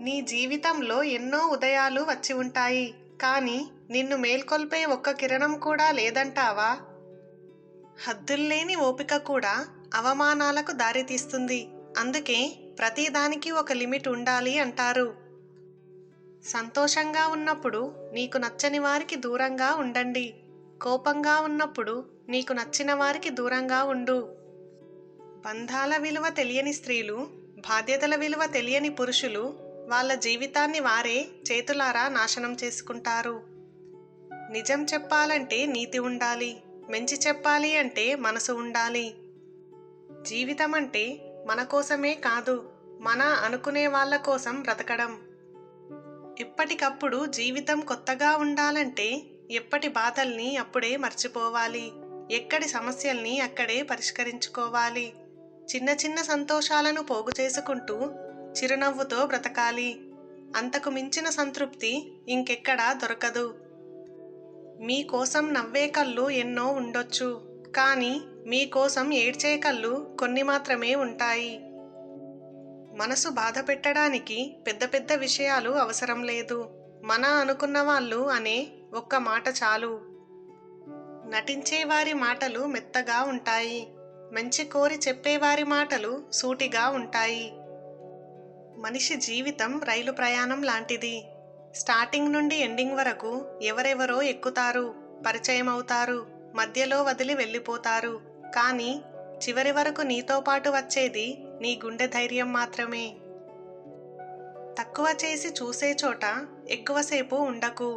నీ జీవితంలో ఎన్నో ఉదయాలు వచ్చి ఉంటాయి. కానీ నిన్ను మేల్కొల్పే ఒక్క కిరణం కూడా లేదంటావా? హద్దుల్లేని ఓపిక కూడా అవమానాలకు దారితీస్తుంది. అందుకే ప్రతిదానికి ఒక లిమిట్ ఉండాలి అంటారు. సంతోషంగా ఉన్నప్పుడు నీకు నచ్చని వారికి దూరంగా ఉండండి. కోపంగా ఉన్నప్పుడు నీకు నచ్చిన వారికి దూరంగా ఉండు. బంధాల విలువ తెలియని స్త్రీలు, బాధ్యతల విలువ తెలియని పురుషులు వాళ్ళ జీవితాన్ని వారే చేతులారా నాశనం చేసుకుంటారు. నిజం చెప్పాలంటే నీతి ఉండాలి. మంచి చెప్పాలి అంటే మనసు ఉండాలి. జీవితం అంటే మన కోసమే కాదు, మన అనుకునే వాళ్ళ కోసం బ్రతకడం. ఎప్పటికప్పుడు జీవితం కొత్తగా ఉండాలంటే ఎప్పటి బాధల్ని అప్పుడే మర్చిపోవాలి. ఎక్కడి సమస్యల్ని అక్కడే పరిష్కరించుకోవాలి. చిన్న చిన్న సంతోషాలను పోగు చేసుకుంటూ చిరునవ్వుతో బ్రతకాలి. అంతకు మించిన సంతృప్తి ఇంకెక్కడా దొరకదు. మీకోసం నవ్వే కళ్ళు ఎన్నో ఉండొచ్చు, కానీ మీకోసం ఏడ్చే కళ్ళు కొన్ని మాత్రమే ఉంటాయి. మనసు బాధ పెట్టడానికి పెద్ద పెద్ద విషయాలు అవసరం లేదు. మన అనుకున్న వాళ్ళు అనే ఒక్క మాట చాలు. నటించేవారి మాటలు మెత్తగా ఉంటాయి. మంచి కోరి చెప్పేవారి మాటలు సూటిగా ఉంటాయి. మనిషి జీవితం రైలు ప్రయాణం లాంటిది. స్టార్టింగ్ నుండి ఎండింగ్ వరకు ఎవరెవరో ఎక్కుతారు, పరిచయం అవుతారు, మధ్యలో వదిలి వెళ్ళిపోతారు. కానీ చివరి వరకు నీతో పాటు వచ్చేది నీ గుండె ధైర్యం మాత్రమే. తక్కువ చేసి చూసే చోట ఎక్కువసేపు ఉండకు.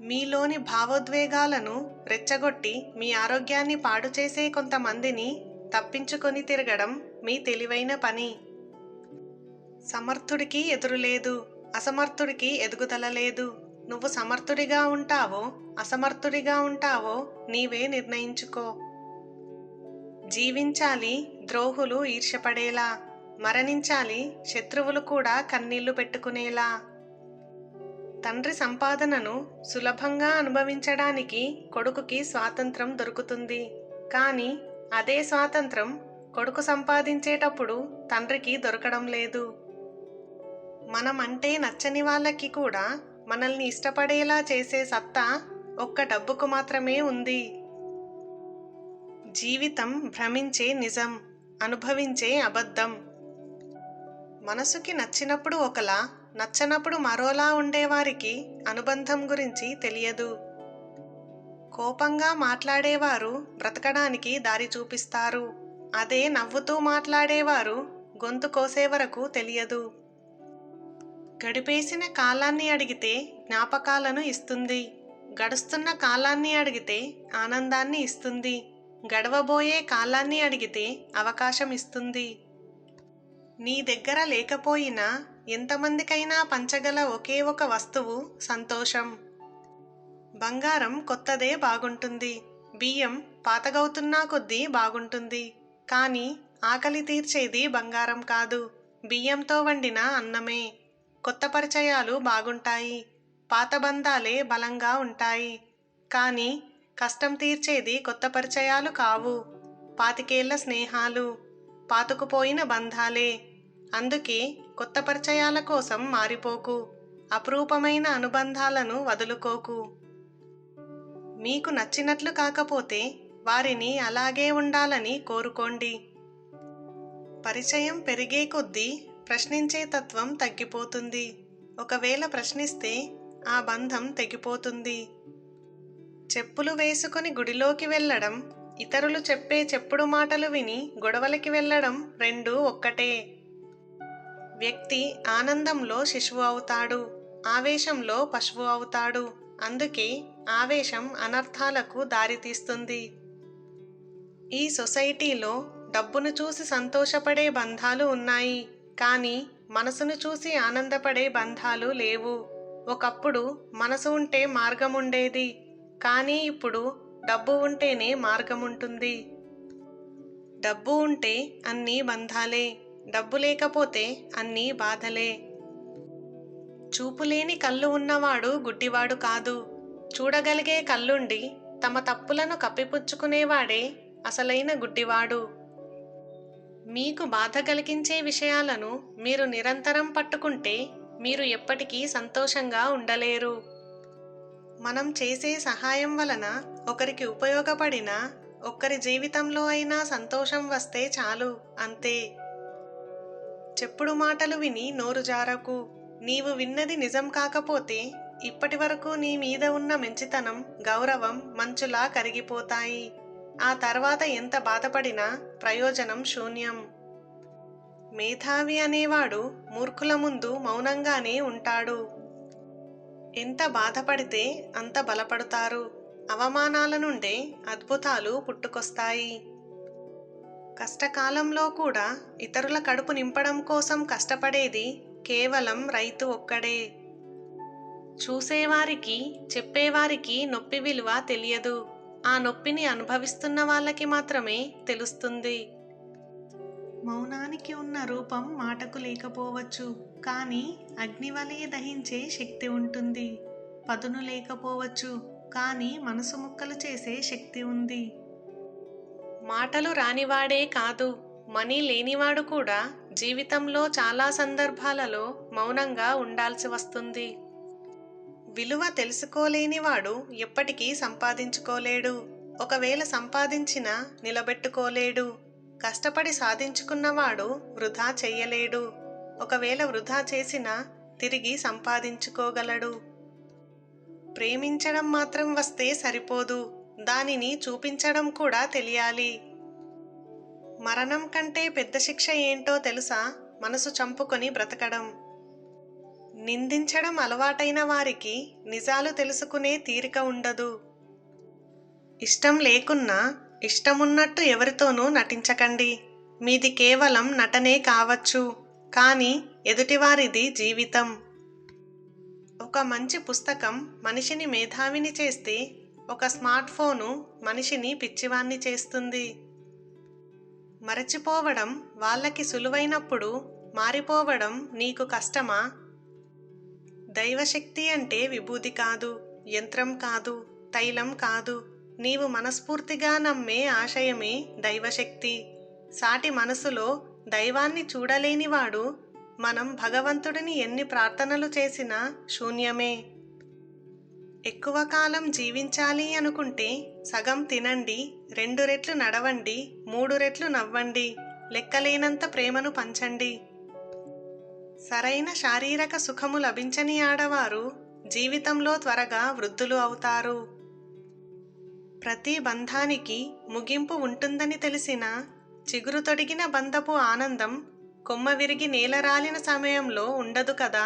మీలోని భావోద్వేగాలను రెచ్చగొట్టి మీ ఆరోగ్యాన్ని పాడు చేసే కొంతమందిని తప్పించుకొని తిరగడం మీ తెలివైన పని. సమర్థుడికి ఎదురులేదు, అసమర్థుడికి ఎదుగుదల లేదు. నువ్వు సమర్థుడిగా ఉంటావో అసమర్థుడిగా ఉంటావో నీవే నిర్ణయించుకో. జీవించాలి ద్రోహులు ఈర్ష్యపడేలా, మరణించాలి శత్రువులు కూడా కన్నీళ్లు పెట్టుకునేలా. తండ్రి సంపాదనను సులభంగా అనుభవించడానికి కొడుకుకి స్వాతంత్రం దొరుకుతుంది. కానీ అదే స్వాతంత్రం కొడుకు సంపాదించేటప్పుడు తండ్రికి దొరకడం లేదు. మనం అంటే నచ్చని వాళ్ళకి కూడా మనల్ని ఇష్టపడేలా చేసే సత్తా ఒక్క డబ్బుకు మాత్రమే ఉంది. జీవితం భ్రమించే నిజం, అనుభవించే అబద్ధం. మనసుకి నచ్చినప్పుడు ఒకలా, నచ్చనప్పుడు మరోలా ఉండేవారికి అనుబంధం గురించి తెలియదు. కోపంగా మాట్లాడేవారు బ్రతకడానికి దారి చూపిస్తారు. అదే నవ్వుతూ మాట్లాడేవారు గొంతు కోసే వరకు తెలియదు. గడిపేసిన కాలాన్ని అడిగితే జ్ఞాపకాలను ఇస్తుంది. గడుస్తున్న కాలాన్ని అడిగితే ఆనందాన్ని ఇస్తుంది. గడవబోయే కాలాన్ని అడిగితే అవకాశం ఇస్తుంది. నీ దగ్గర లేకపోయినా ఎంతమందికైనా పంచగల ఒకే ఒక వస్తువు సంతోషం. బంగారం కొత్తదే బాగుంటుంది, బియ్యం పాతగవుతున్నా కొద్దీ బాగుంటుంది. కానీ ఆకలి తీర్చేది బంగారం కాదు, బియ్యంతో వండిన అన్నమే. కొత్త పరిచయాలు బాగుంటాయి, పాత బంధాలే బలంగా ఉంటాయి. కానీ కష్టం తీర్చేది కొత్త పరిచయాలు కావు, పాతికేళ్ల స్నేహాలు, పాతుకుపోయిన బంధాలే. అందుకే కొత్త పరిచయాల కోసం మారిపోకు, అపురూపమైన అనుబంధాలను వదులుకోకు. మీకు నచ్చినట్లు కాకపోతే వారిని అలాగే ఉండాలని కోరుకోండి. పరిచయం పెరిగే కొద్దీ ప్రశ్నించే తత్వం తగ్గిపోతుంది. ఒకవేళ ప్రశ్నిస్తే ఆ బంధం తెగిపోతుంది. చెప్పులు వేసుకొని గుడిలోకి వెళ్ళడం, ఇతరులు చెప్పే చెప్పుడు మాటలు విని గొడవలకి వెళ్ళడం రెండూ ఒక్కటే. వ్యక్తి ఆనందంలో శిశువు అవుతాడు, ఆవేశంలో పశువు అవుతాడు. అందుకే ఆవేశం అనర్థాలకు దారితీస్తుంది. ఈ సొసైటీలో డబ్బును చూసి సంతోషపడే బంధాలు ఉన్నాయి, కానీ మనసును చూసి ఆనందపడే బంధాలు లేవు. ఒకప్పుడు మనసు ఉంటే మార్గం ఉండేది, కానీ ఇప్పుడు డబ్బు ఉంటేనే మార్గం ఉంటుంది. డబ్బు ఉంటే అన్నీ బంధాలే, డబ్బు లేకపోతే అన్నీ బాధలే. చూపులేని కళ్ళు ఉన్నవాడు గుడ్డివాడు కాదు. చూడగలిగే కళ్ళుండి తమ తప్పులను కప్పిపుచ్చుకునేవాడే అసలైన గుడ్డివాడు. మీకు బాధ కలిగించే విషయాలను మీరు నిరంతరం పట్టుకుంటే మీరు ఎప్పటికీ సంతోషంగా ఉండలేరు. మనం చేసే సహాయం వలన ఒకరికి ఉపయోగపడిన ఒక్కరి జీవితంలో అయినా సంతోషం వస్తే చాలు, అంతే. చెప్పుడు మాటలు విని నోరు జారకు. నీవు విన్నది నిజం కాకపోతే ఇప్పటి వరకు నీ మీద ఉన్న మంచితనం, గౌరవం మంచులా కరిగిపోతాయి. ఆ తర్వాత ఎంత బాధపడినా ప్రయోజనం శూన్యం. మేధావి అనేవాడు మూర్ఖుల ముందు మౌనంగానే ఉంటాడు. ఎంత బాధపడితే అంత బలపడతారు. అవమానాల నుండే అద్భుతాలు పుట్టుకొస్తాయి. కష్టకాలంలో కూడా ఇతరుల కడుపు నింపడం కోసం కష్టపడేది కేవలం రైతు ఒక్కడే. చూసేవారికి, చెప్పేవారికి నొప్పి విలువ తెలియదు. ఆ నొప్పిని అనుభవిస్తున్న వాళ్ళకి మాత్రమే తెలుస్తుంది. మౌనానికి ఉన్న రూపం మాటకు లేకపోవచ్చు, కానీ అగ్నివలే దహించే శక్తి ఉంటుంది. పదును లేకపోవచ్చు, కానీ మనసు ముక్కలు చేసే శక్తి ఉంది. మాటలు రానివాడే కాదు, మనీ లేనివాడు కూడా జీవితంలో చాలా సందర్భాలలో మౌనంగా ఉండాల్సి వస్తుంది. విలువ తెలుసుకోలేనివాడు ఎప్పటికీ సంపాదించుకోలేడు. ఒకవేళ సంపాదించినా నిలబెట్టుకోలేడు. కష్టపడి సాధించుకున్నవాడు వృధా చెయ్యలేడు. ఒకవేళ వృధా చేసినా తిరిగి సంపాదించుకోగలడు. ప్రేమించడం మాత్రం వస్తే సరిపోదు, దానిని చూపించడం కూడా తెలియాలి. మరణం కంటే పెద్ద శిక్ష ఏంటో తెలుసా? మనసు చంపుకొని బ్రతకడం. నిందించడం అలవాటైన వారికి నిజాలు తెలుసుకునే తీరిక ఉండదు. ఇష్టం లేకున్నా ఇష్టమున్నట్టు ఎవరితోనూ నటించకండి. మీది కేవలం నటనే కావచ్చు, కానీ ఎదుటివారిది జీవితం. ఒక మంచి పుస్తకం మనిషిని మేధావిని చేస్తే, ఒక స్మార్ట్ ఫోను మనిషిని పిచ్చివాన్ని చేస్తుంది. మరచిపోవడం వాళ్ళకి సులువైనప్పుడు మారిపోవడం నీకు కష్టమా? దైవశక్తి అంటే విభూది కాదు, యంత్రం కాదు, తైలం కాదు. నీవు మనస్ఫూర్తిగా నమ్మే ఆశయమే దైవశక్తి. సాటి మనసులో దైవాన్ని చూడలేనివాడు మనం భగవంతుడిని ఎన్ని ప్రార్థనలు చేసినా శూన్యమే. ఎక్కువ కాలం జీవించాలి అనుకుంటే సగం తినండి, 2 రెట్లు నడవండి, 3 రెట్లు నవ్వండి, లెక్కలేనంత ప్రేమను పంచండి. సరైన శారీరక సుఖము లభించని ఆడవారు జీవితంలో త్వరగా వృద్ధులు అవుతారు. ప్రతి బంధానికి ముగింపు ఉంటుందని తెలిసినా చిగురు తొడిగిన బంధపు ఆనందం కొమ్మ విరిగి నేలరాలిన సమయంలో ఉండదు కదా.